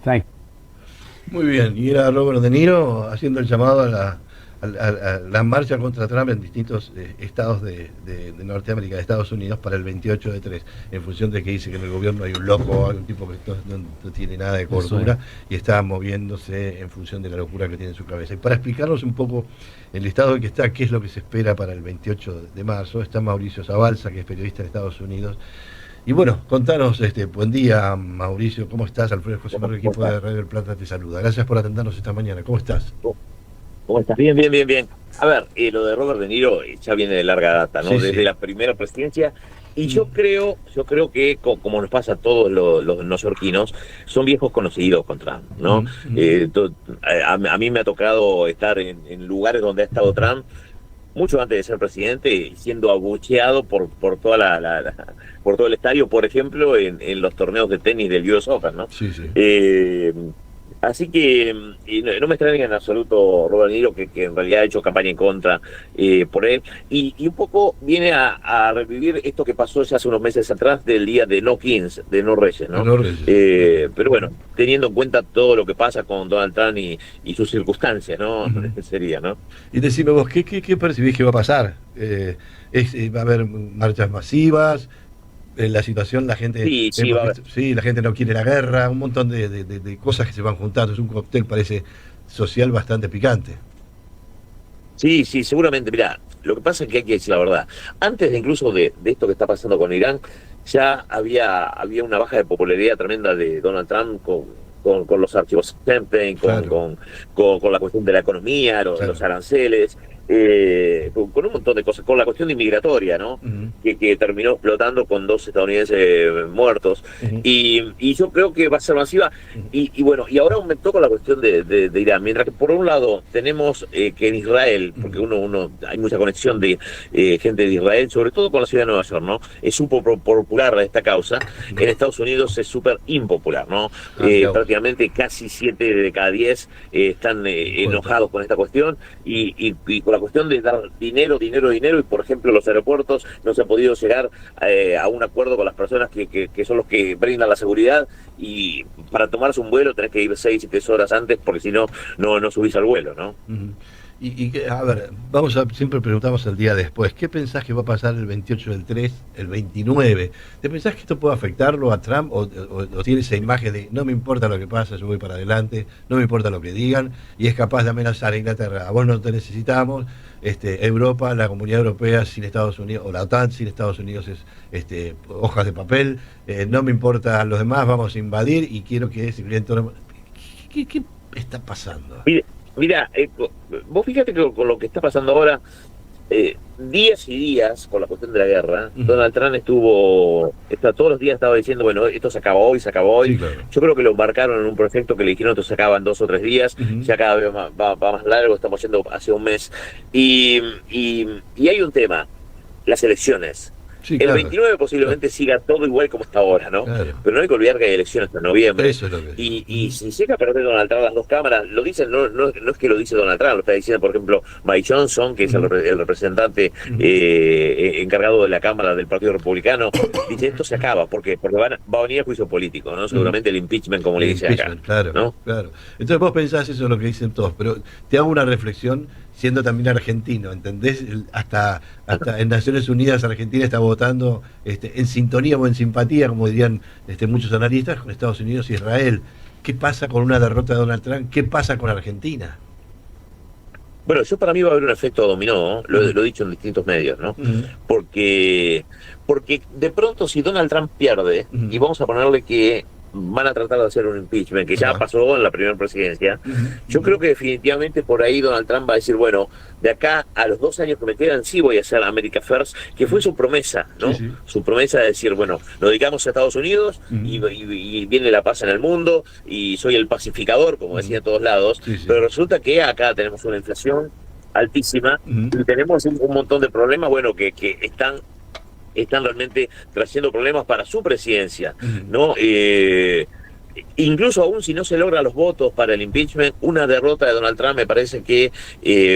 Thank Muy bien, y era Robert De Niro haciendo el llamado a la marcha contra Trump en distintos estados de Norteamérica, de Estados Unidos, para el 28 de 3, en función de que dice que en el gobierno hay un loco, hay un tipo que no tiene nada de cordura y está moviéndose en función de la locura que tiene en su cabeza. Y para explicarnos un poco el estado en que está, qué es lo que se espera para el 28 de marzo, está Mauricio Zabalza, que es periodista de Estados Unidos. Y bueno, contanos, buen día Mauricio, ¿cómo estás? Alfredo José Manuel, ¿Cómo equipo de estás? Radio del Plata te saluda. Gracias por atendernos esta mañana, ¿cómo estás? ¿Cómo estás? Bien, bien, bien, bien. A ver, lo de Robert De Niro ya viene de larga data, ¿no? Sí, Desde sí. la primera presidencia. Y yo creo que, como nos pasa a todos los neoyorquinos, son viejos conocidos con Trump, ¿no? Ujú, ujú. A mí me ha tocado estar en lugares donde ha estado Trump mucho antes de ser presidente, siendo abucheado por toda por todo el estadio, por ejemplo, en los torneos de tenis del US Open, ¿no? Sí, sí. Eh, Así que y no me extraña en absoluto Robert De Niro, que en realidad ha hecho campaña en contra por él. Y un poco viene a revivir esto que pasó ya hace unos meses atrás del día de no Kings, de no Reyes, ¿no? Menor Reyes. Pero bueno, teniendo en cuenta todo lo que pasa con Donald Trump y sus circunstancias, ¿no? Ujú. Sería, ¿no? Y decime vos, ¿qué percibís que va a pasar? ¿Va a haber marchas masivas? La situación, la gente, Sí, sí, hemos va a haber. visto, sí, la gente no quiere la guerra, un montón de cosas que se van juntando. Es un cóctel, parece, social bastante picante. Sí, sí, seguramente. Mirá, lo que pasa es que hay que decir la verdad. Antes incluso de esto que está pasando con Irán, ya había una baja de popularidad tremenda de Donald Trump con los archivos Epstein, Claro, con la cuestión de la economía, los claro. aranceles, con un montón de cosas, con la cuestión inmigratoria, ¿no? Ujú, Que terminó explotando con 2 estadounidenses muertos. ujú, Y yo creo que va a ser masiva. ujú. Y bueno, y ahora aumentó con la cuestión de Irán. Mientras que por un lado tenemos que en Israel, porque Ujú. hay mucha conexión de gente de Israel, sobre todo con la ciudad de Nueva York, ¿no? Es súper popular esta causa. En Estados Unidos es súper impopular, ¿no? Ah, mirá vos, Prácticamente casi 7 de cada 10 están en contra. enojados con esta cuestión y con la cuestión de dar dinero, dinero, dinero. Y por ejemplo, los aeropuertos no se ha podido llegar a un acuerdo con las personas que son los que brindan la seguridad. Y para tomarse un vuelo tenés que ir 6, 7 horas antes porque si no, no subís al vuelo, ¿no? Ujú. A ver, siempre preguntamos el día después, ¿qué pensás que va a pasar el 28 del 3, el 29? ¿Te pensás que esto puede afectarlo a Trump o tiene esa imagen de no me importa lo que pasa, yo voy para adelante, no me importa lo que digan y es capaz de amenazar a Inglaterra, a vos no te necesitamos, Europa, la Comunidad Europea sin Estados Unidos, o la OTAN sin Estados Unidos es hojas de papel, no me importa los demás, vamos a invadir y quiero que ese cliente... ¿Qué está pasando? Mira, mira, vos fíjate que con lo que está pasando ahora, días y días con la cuestión de la guerra, Ujú. Donald Trump todos los días estaba diciendo, bueno, esto se acaba hoy, se acaba hoy. Sí, claro. Yo creo que lo embarcaron en un proyecto que le dijeron esto se acaba en 2 o 3 días, Ujú. ya cada vez va más largo, estamos yendo hace un mes. Y hay un tema, las elecciones. Sí, El claro, 29 claro, posiblemente siga todo igual como está ahora, ¿no? claro. Pero no hay que olvidar que hay elecciones en noviembre. Eso es lo que digo. Y Ujú, si llega a perder Donald Trump las dos cámaras, lo dicen, no es que lo dice Donald Trump, lo está diciendo, por ejemplo, Mike Johnson, que es ujú, el representante ujú. encargado de la Cámara del Partido Republicano. Dice, esto se acaba, porque va a venir el juicio político, ¿no? Ujú. Seguramente el impeachment, como le El dice acá, impeachment, claro, ¿no? claro. Entonces vos pensás eso es lo que dicen todos, pero te hago una reflexión siendo también argentino, ¿entendés? Hasta en Naciones Unidas Argentina está votando en sintonía o en simpatía, como dirían muchos analistas, con Estados Unidos y Israel. ¿Qué pasa con una derrota de Donald Trump? ¿Qué pasa con Argentina? Bueno, yo para mí va a haber un efecto dominó, ¿no? Ujú, Lo he dicho en distintos medios, ¿no? ujú, Porque, porque de pronto si Donald Trump pierde, ujú. y vamos a ponerle que van a tratar de hacer un impeachment, que ya Ajá. pasó en la primera presidencia, Ujú, yo ujú, creo que definitivamente por ahí Donald Trump va a decir, bueno, de acá a los 2 años que me quedan sí voy a hacer America First, que ujú. fue su promesa, Sí, ¿no? sí. Su promesa de decir, bueno, nos dedicamos a Estados Unidos Ujú, y viene la paz en el mundo y soy el pacificador, como decía ujú. en todos lados, Sí, sí. pero resulta que acá tenemos una inflación altísima Ujú, y tenemos un montón de problemas, bueno, que están realmente trayendo problemas para su presidencia, ujú. ¿no? Incluso aún si no se logran los votos para el impeachment, una derrota de Donald Trump me parece que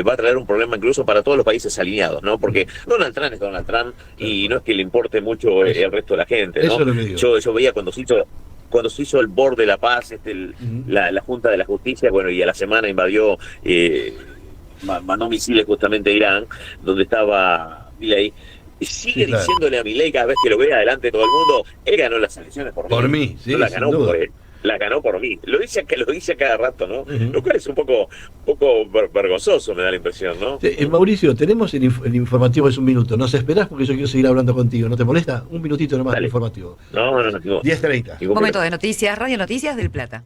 va a traer un problema incluso para todos los países alineados, ¿no? Porque Ujú. Donald Trump es Donald Trump Tal y cual. no es que le importe mucho Eso, el resto de la gente, eso ¿no? es lo que digo. Yo veía cuando se hizo cuando se hizo el Board de la Paz, la Junta de la Justicia, bueno, y a la semana invadió, mandó misiles justamente a Irán, donde estaba Milei. Sigue diciéndole a Milei cada vez que lo ve adelante de todo el mundo, él ganó las elecciones por mí. Sí, no la ganó por él. La ganó por mí. Lo dice a cada rato, ¿no? Lo cual es un poco vergonzoso, me da la impresión, ¿no? Mauricio, tenemos el informativo, es un minuto. ¿Nos esperás? Porque yo quiero seguir hablando contigo. ¿No te molesta? Un minutito nomás del informativo. No. 10:30. Momento de noticias, Radio Noticias del Plata.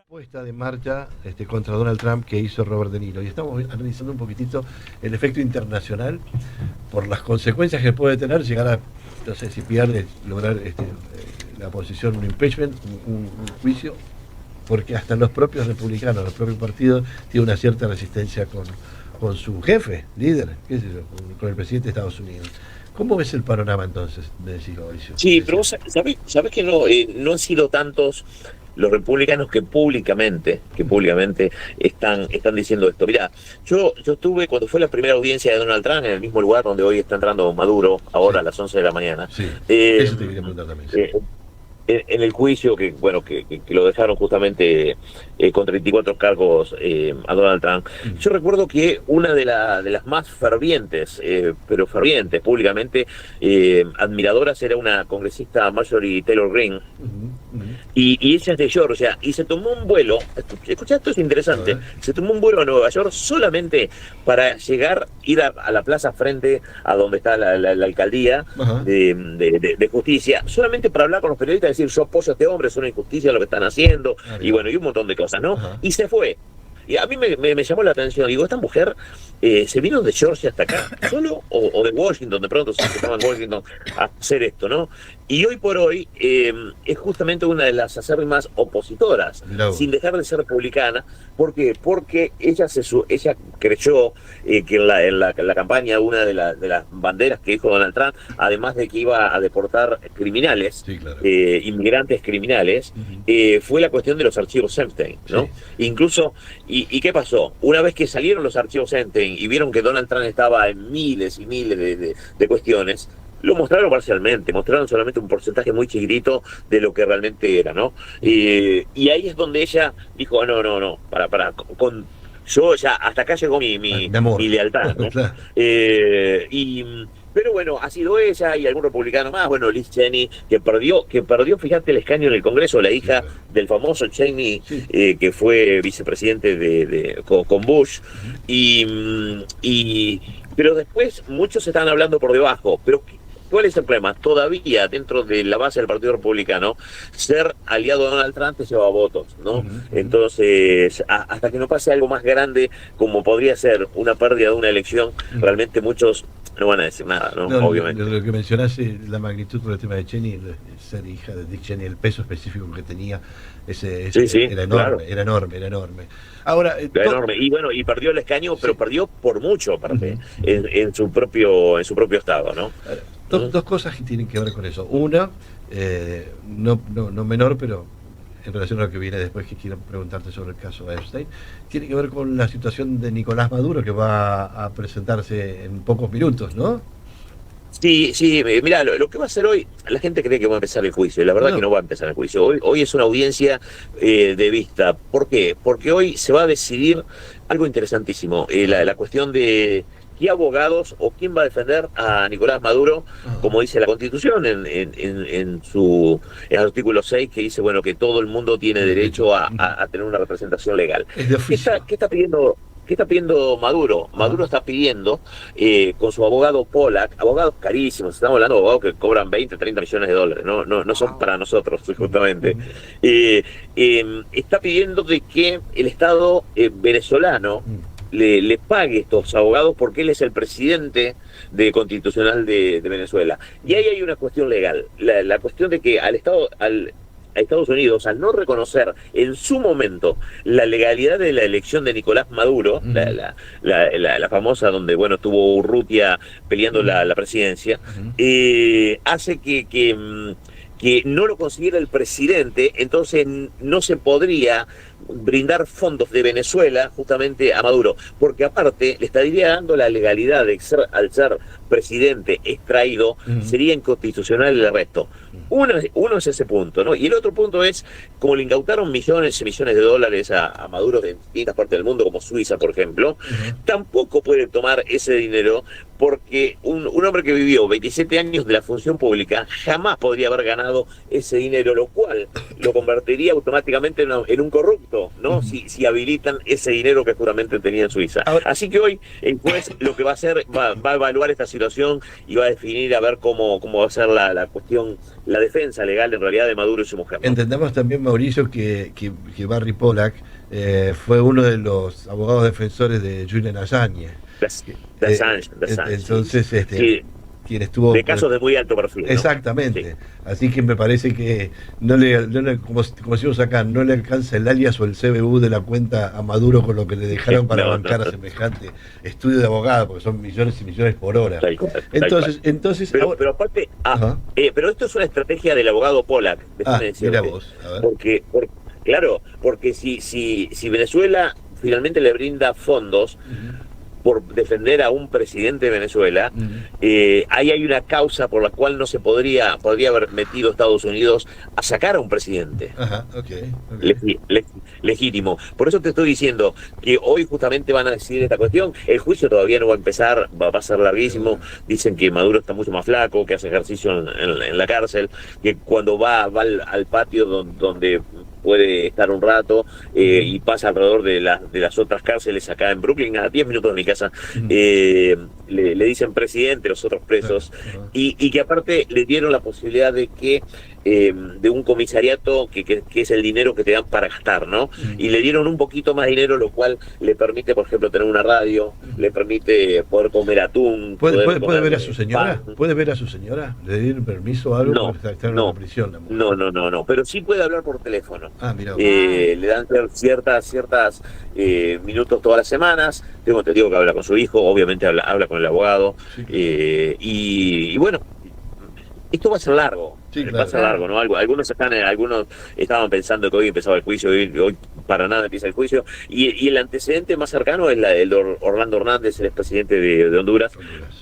Puesta de marcha contra Donald Trump que hizo Robert De Niro. Y estamos analizando un poquitito el efecto internacional por las consecuencias que puede tener llegar a, no sé, si pierde, lograr la posición, un impeachment, un juicio, porque hasta los propios republicanos, los propios partidos, tienen una cierta resistencia con su jefe, líder, qué sé yo, con el presidente de Estados Unidos. ¿Cómo ves el panorama entonces, Mauricio? Sí, pero vos sabés que no han sido tantos los republicanos que públicamente están diciendo esto. Mirá, yo estuve, cuando fue la primera audiencia de Donald Trump, en el mismo lugar donde hoy está entrando Maduro, ahora a las 11 de la mañana. Sí, eso te quería preguntar también. Sí. En el juicio que lo dejaron justamente con 34 cargos a Donald Trump. Yo recuerdo que una de las más fervientes, pero fervientes públicamente, admiradoras, era una congresista, Marjorie Taylor Greene, y ella es de Georgia, y se tomó un vuelo, escuchá, esto es interesante, se tomó un vuelo a Nueva York solamente para ir a la plaza frente a donde está la alcaldía de justicia, solamente para hablar con los periodistas, decir, yo apoyo a este hombre, es una injusticia lo que están haciendo, y bueno, y un montón de cosas, ¿no? Y se fue. Y a mí me llamó la atención, digo, esta mujer se vino de Georgia hasta acá, solo, o de Washington, de pronto se estaba en Washington a hacer esto, ¿no? Y hoy por hoy es justamente una de las acérrimas opositoras, sin dejar de ser republicana. ¿Por qué? Porque ella creyó que en la campaña, una de las banderas que dijo Donald Trump, además de que iba a deportar criminales, inmigrantes criminales, fue la cuestión de los archivos Epstein, ¿no? Incluso, ¿y qué pasó? Una vez que salieron los archivos Epstein y vieron que Donald Trump estaba en miles y miles de cuestiones, lo mostraron parcialmente, mostraron solamente un porcentaje muy chiquitito de lo que realmente era, ¿no? Y ahí es donde ella dijo, no, yo ya, hasta acá llegó mi lealtad, ¿no? Pero bueno, ha sido ella y algún republicano más, bueno, Liz Cheney, que perdió, fíjate, el escaño en el Congreso, la hija del famoso Cheney, que fue vicepresidente con Bush, pero después muchos están hablando por debajo, pero ¿cuál es el problema? Todavía dentro de la base del Partido Republicano, ser aliado de Donald Trump te lleva votos, ¿no? Entonces, hasta que no pase algo más grande, como podría ser una pérdida de una elección, realmente muchos no van a decir nada, ¿no? Obviamente. Lo que mencionás, la magnitud por el tema de Cheney, ser hija de Dick Cheney, el peso específico que tenía, era enorme, claro. era enorme. Ahora, era enorme. Y bueno, y perdió el escaño, pero perdió por mucho, aparte, en su propio estado, ¿no? Dos cosas que tienen que ver con eso. Una, no menor, pero en relación a lo que viene después, que quiero preguntarte sobre el caso de Epstein, tiene que ver con la situación de Nicolás Maduro, que va a presentarse en pocos minutos, ¿no? Sí, mira, lo que va a hacer hoy, la gente cree que va a empezar el juicio, y la verdad que no va a empezar el juicio. Hoy es una audiencia de vista. ¿Por qué? Porque hoy se va a decidir algo interesantísimo, la cuestión de qué abogados o quién va a defender a Nicolás Maduro, como dice la Constitución en su artículo 6, que dice, bueno, que todo el mundo tiene derecho a tener una representación legal. ¿Qué está pidiendo? ¿Qué está pidiendo Maduro? Maduro está pidiendo, con su abogado Pollack, abogados carísimos, estamos hablando de abogados que cobran 20, 30 millones de dólares, no son para nosotros, justamente. Está pidiendo de que el Estado venezolano le pague estos abogados porque él es el presidente constitucional de Venezuela. Y ahí hay una cuestión legal, la cuestión de que a Estados Unidos, al no reconocer en su momento la legalidad de la elección de Nicolás Maduro, la famosa donde, bueno, estuvo Urrutia peleando la presidencia, hace que no lo consiguiera el presidente, entonces no se podría brindar fondos de Venezuela justamente a Maduro, porque aparte le estaría dando la legalidad de al ser presidente extraído, sería inconstitucional el arresto. Uno es ese punto, ¿no? Y el otro punto es, como le incautaron millones y millones de dólares a Maduro de distintas partes del mundo, como Suiza, por ejemplo, tampoco puede tomar ese dinero, porque un hombre que vivió 27 años de la función pública jamás podría haber ganado ese dinero, lo cual lo convertiría automáticamente en un corrupto, ¿no? Si habilitan ese dinero que justamente tenía en Suiza. Así que hoy el juez lo que va a hacer, va a evaluar esta situación y va a definir a ver cómo va a ser la cuestión, la defensa legal en realidad de Maduro y su mujer, ¿no? Entendemos también, Mauricio, que Barry Pollack fue uno de los abogados defensores de Julian Assange. Entonces, sí, quien estuvo de casos de muy alto perfil, ¿no? Exactamente. Sí. Así que me parece que no le como decimos acá, no le alcanza el alias o el CBU de la cuenta a Maduro con lo que le dejaron para bancar a semejante estudio de abogado, porque son millones y millones por hora. Entonces pero aparte, pero esto es una estrategia del abogado Pollack, mira vos, a ver. Porque si Venezuela finalmente le brinda fondos por defender a un presidente de Venezuela, ahí hay una causa por la cual no se podría haber metido Estados Unidos a sacar a un presidente legítimo. Por eso te estoy diciendo que hoy justamente van a decidir esta cuestión. El juicio todavía no va a empezar, va a ser larguísimo. Dicen que Maduro está mucho más flaco, que hace ejercicio en la cárcel, que cuando va al patio donde puede estar un rato y pasa alrededor de las otras cárceles acá en Brooklyn, a 10 minutos de mi casa, le dicen presidente los otros presos, y que aparte le dieron la posibilidad de que de un comisariato que es el dinero que te dan para gastar, ¿no? Y le dieron un poquito más dinero, lo cual le permite, por ejemplo, tener una radio, le permite poder comer atún. ¿Puede ver a su señora? ¿Puede ver a su señora? ¿Le dieron permiso o algo? No, está en una prisión. No, pero sí puede hablar por teléfono. Mira. Le dan ciertas minutos todas las semanas. Tengo entendido que habla con su hijo, obviamente habla con el abogado. Sí, claro. Y bueno, esto va a ser largo. Va a ser largo, ¿no? Algunos estaban pensando que hoy empezaba el juicio, hoy para nada empieza el juicio. Y el antecedente más cercano es el de Orlando Hernández, el expresidente de Honduras,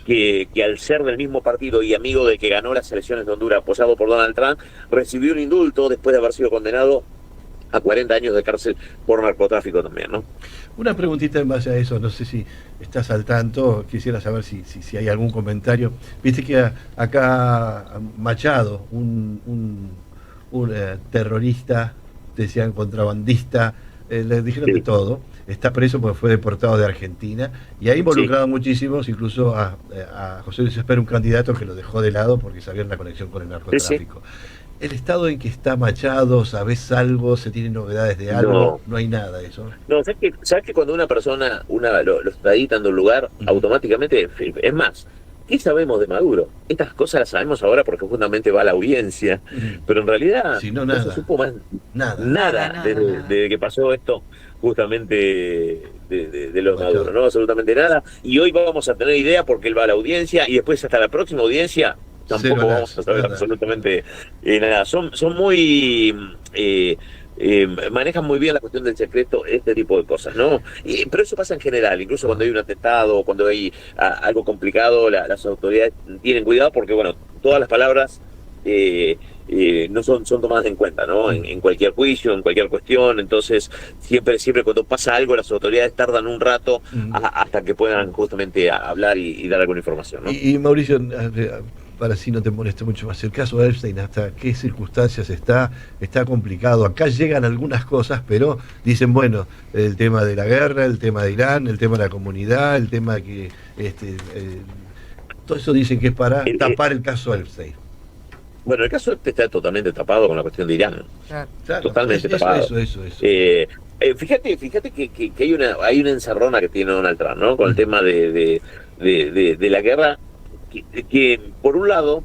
que al ser del mismo partido y amigo del que ganó las elecciones de Honduras, apoyado por Donald Trump, recibió un indulto después de haber sido condenado a 40 años de cárcel por narcotráfico también, ¿no? Una preguntita en base a eso, no sé si estás al tanto, quisiera saber si hay algún comentario. Viste que acá Machado, un terrorista, decían contrabandista, le dijeron de todo, está preso porque fue deportado de Argentina, y ha involucrado muchísimos, incluso a José Luis Esper, un candidato que lo dejó de lado porque sabían la conexión con el narcotráfico. ¿El estado en que está Machado, sabés algo, se tienen novedades de algo? No hay nada de eso. No, ¿sabes que cuando una persona lo extradita de un lugar, automáticamente, es más, ¿qué sabemos de Maduro? Estas cosas las sabemos ahora porque justamente va a la audiencia, pero en realidad no se supo más nada desde que pasó esto justamente de los Maduro, ¿no? Absolutamente nada. Y hoy vamos a tener idea porque él va a la audiencia y después hasta la próxima audiencia tampoco vamos a saber absolutamente nada. Son muy manejan muy bien la cuestión del secreto, este tipo de cosas, ¿no? Pero eso pasa en general, incluso cuando hay un atentado o cuando hay algo complicado, las autoridades tienen cuidado porque, bueno, todas las palabras no son tomadas en cuenta, ¿no? En cualquier juicio, en cualquier cuestión. Entonces siempre cuando pasa algo, las autoridades tardan un rato hasta que puedan justamente hablar y dar alguna información, ¿no? Y Mauricio, para si no te moleste mucho más, el caso de Epstein, ¿hasta qué circunstancias está complicado? Acá llegan algunas cosas, pero dicen, bueno, el tema de la guerra, el tema de Irán, el tema de la comunidad, el tema que todo eso dicen que es para tapar el caso Epstein. Bueno, el caso está totalmente tapado con la cuestión de Irán. Claro, totalmente tapado. Eso. Fíjate que hay una encerrona que tiene Donald Trump, ¿no? Con el tema de la guerra, que por un lado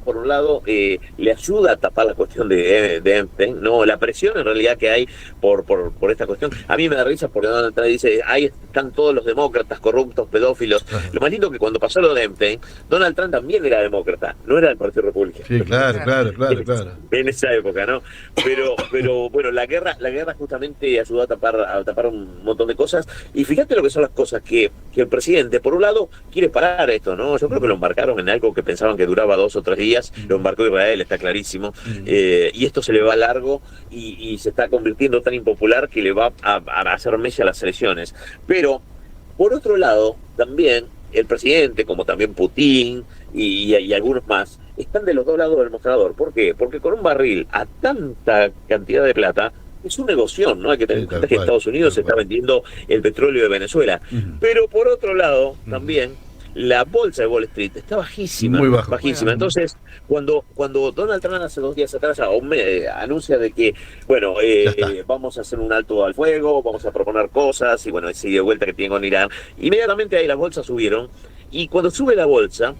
le ayuda a tapar la cuestión de Epstein, no, la presión en realidad que hay por esta cuestión. A mí me da risa porque Donald Trump dice, ahí están todos los demócratas corruptos, pedófilos. Lo más lindo que cuando pasó lo de Epstein, Donald Trump también era demócrata, no era del Partido Republicano. Sí, claro. En esa época, ¿no? Pero bueno, la guerra justamente ayudó a tapar un montón de cosas. Y fíjate lo que son las cosas que el presidente, por un lado, quiere parar esto, ¿no? Yo creo que lo embarcaron en algo que pensaban que duraba 2 o 3 días, lo embarcó Israel, está clarísimo, y esto se le va largo y se está convirtiendo tan impopular que le va a hacer mella a las elecciones. Pero, por otro lado, también el presidente, como también Putin y algunos más, están de los dos lados del mostrador. ¿Por qué? Porque con un barril a tanta cantidad de plata, es un negocio, ¿no? Hay que tener en cuenta que Estados Unidos está vendiendo el petróleo de Venezuela. Pero por otro lado, también, la bolsa de Wall Street está bajísima. Muy bajo. Bajísima. Entonces, cuando Donald Trump hace 2 días atrás anuncia de que, bueno, vamos a hacer un alto al fuego, vamos a proponer cosas, y bueno, ese de vuelta que tiene con Irán, inmediatamente ahí las bolsas subieron. Y cuando sube la bolsa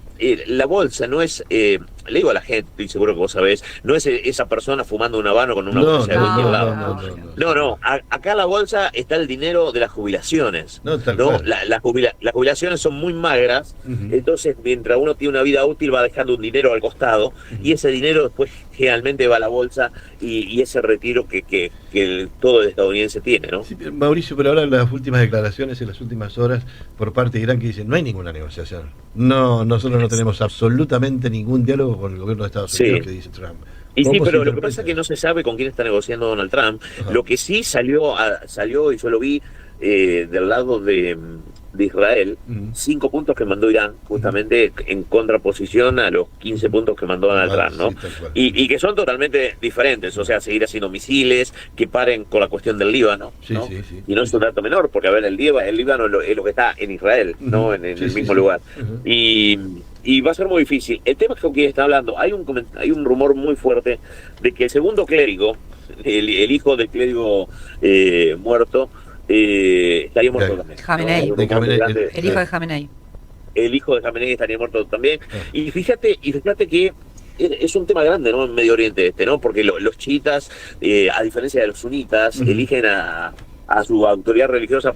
no es, le digo a la gente, y seguro que vos sabés, no es esa persona fumando un habano con una bolsa de cualquier lado. No, acá la bolsa está el dinero de las jubilaciones. Las jubilaciones son muy magras, entonces mientras uno tiene una vida útil va dejando un dinero al costado, y ese dinero después generalmente va a la bolsa y ese retiro que todo el estadounidense tiene, ¿no? Sí, Mauricio, pero ahora las últimas declaraciones en las últimas horas por parte de Irán que dicen no hay ninguna negociación. No, nosotros no tenemos absolutamente ningún diálogo con el gobierno de Estados Unidos, que dice Trump. Y sí, pero lo que pasa es que no se sabe con quién está negociando Donald Trump. Lo que sí salió y yo lo vi del lado de Israel, 5 puntos que mandó Irán, justamente en contraposición a los 15 puntos que mandó Donald Trump, ¿no? Sí, y que son totalmente diferentes, o sea, seguir haciendo misiles, que paren con la cuestión del Líbano, ¿no? Sí. Y no es un dato menor, porque a ver, el Líbano es lo que está en Israel, ¿no? En el mismo lugar. Y va a ser muy difícil. El tema es con quien está hablando, hay un rumor muy fuerte de que el segundo clérigo, el hijo del clérigo muerto, estaría muerto también. Jamenei. El hijo de Jamenei. El hijo de Jamenei estaría muerto también. Y fíjate que es un tema grande, ¿no? En Medio Oriente ¿no? Porque los chiitas, a diferencia de los sunitas, eligen a su autoridad religiosa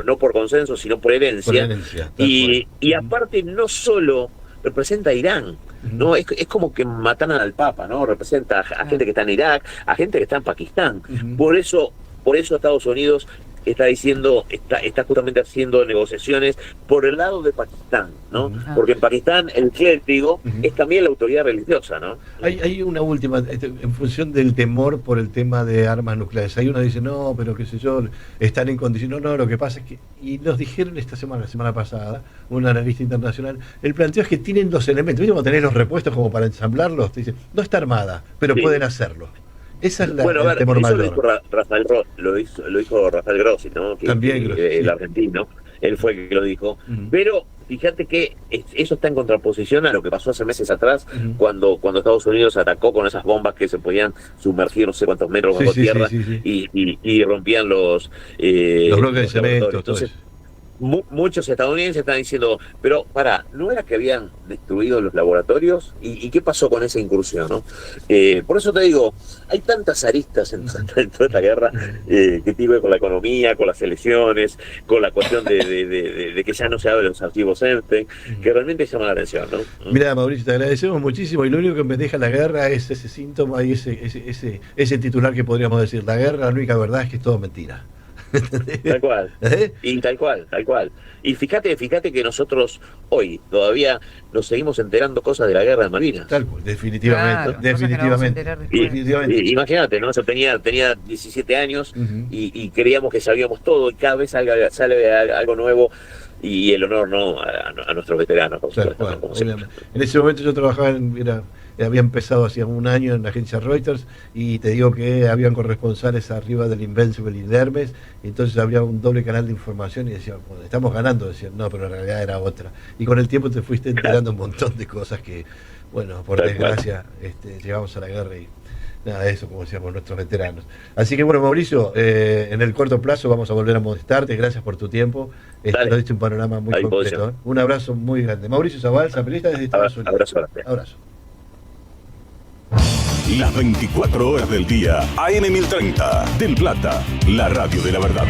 no por consenso, sino por herencia. Y aparte no solo representa a Irán, ¿no? Es como que mataran al Papa, ¿no? Representa a gente que está en Irak, a gente que está en Pakistán. Por eso Estados Unidos está justamente haciendo negociaciones por el lado de Pakistán, ¿no? Porque en Pakistán el clérigo es también la autoridad religiosa, ¿no? Hay una última, en función del temor por el tema de armas nucleares. Hay uno que dice, no, pero qué sé yo, están en condición. No, lo que pasa es que, y nos dijeron la semana pasada, un analista internacional, el planteo es que tienen 2 elementos. ¿Viste cómo tenés los repuestos como para ensamblarlos? Te dice, no está armada, pero pueden hacerlo. Esa es el temor mayor. Lo dijo Rafael Grossi, ¿no? También Grossi, el argentino, él fue el que lo dijo. Pero fíjate que eso está en contraposición a lo que pasó hace meses atrás, cuando Estados Unidos atacó con esas bombas que se podían sumergir no sé cuántos metros bajo tierra y rompían los bloques de cemento. Entonces, muchos estadounidenses están diciendo, pero ¿no era que habían destruido los laboratorios? ¿Y qué pasó con esa incursión, no? Por eso te digo, hay tantas aristas en toda esta guerra que tiene que ver con la economía, con las elecciones, con la cuestión de que ya no se habla de los archivos Epstein, que realmente llama la atención, ¿no? Mira, Mauricio, te agradecemos muchísimo, y lo único que me deja la guerra es ese síntoma y ese titular que podríamos decir, la guerra, la única verdad es que es todo mentira. Tal cual. Y tal cual. Y fíjate que nosotros hoy todavía nos seguimos enterando cosas de la guerra de Malvinas. Tal cual, definitivamente. Imagínate, ¿no? Tenía 17 años y creíamos que sabíamos todo, y cada vez sale algo nuevo. Y el honor, ¿no? a nuestros veteranos. En ese momento yo trabajaba había empezado hacía un año en la agencia Reuters, y te digo que habían corresponsales arriba del Invincible y de Hermes, y entonces había un doble canal de información y decían, bueno, estamos ganando, decían, no, pero en realidad era otra. Y con el tiempo te fuiste enterando un montón de cosas que, bueno, por desgracia, llegamos a la guerra nada de eso, como decíamos nuestros veteranos. Así que bueno, Mauricio, en el corto plazo vamos a volver a molestarte, gracias por tu tiempo, nos diste un panorama muy completo. Un abrazo muy grande. Mauricio Zabal, zapelista desde Estados Unidos. Abrazo. Las 24 horas del día, AM 1030, Del Plata, la radio de la verdad.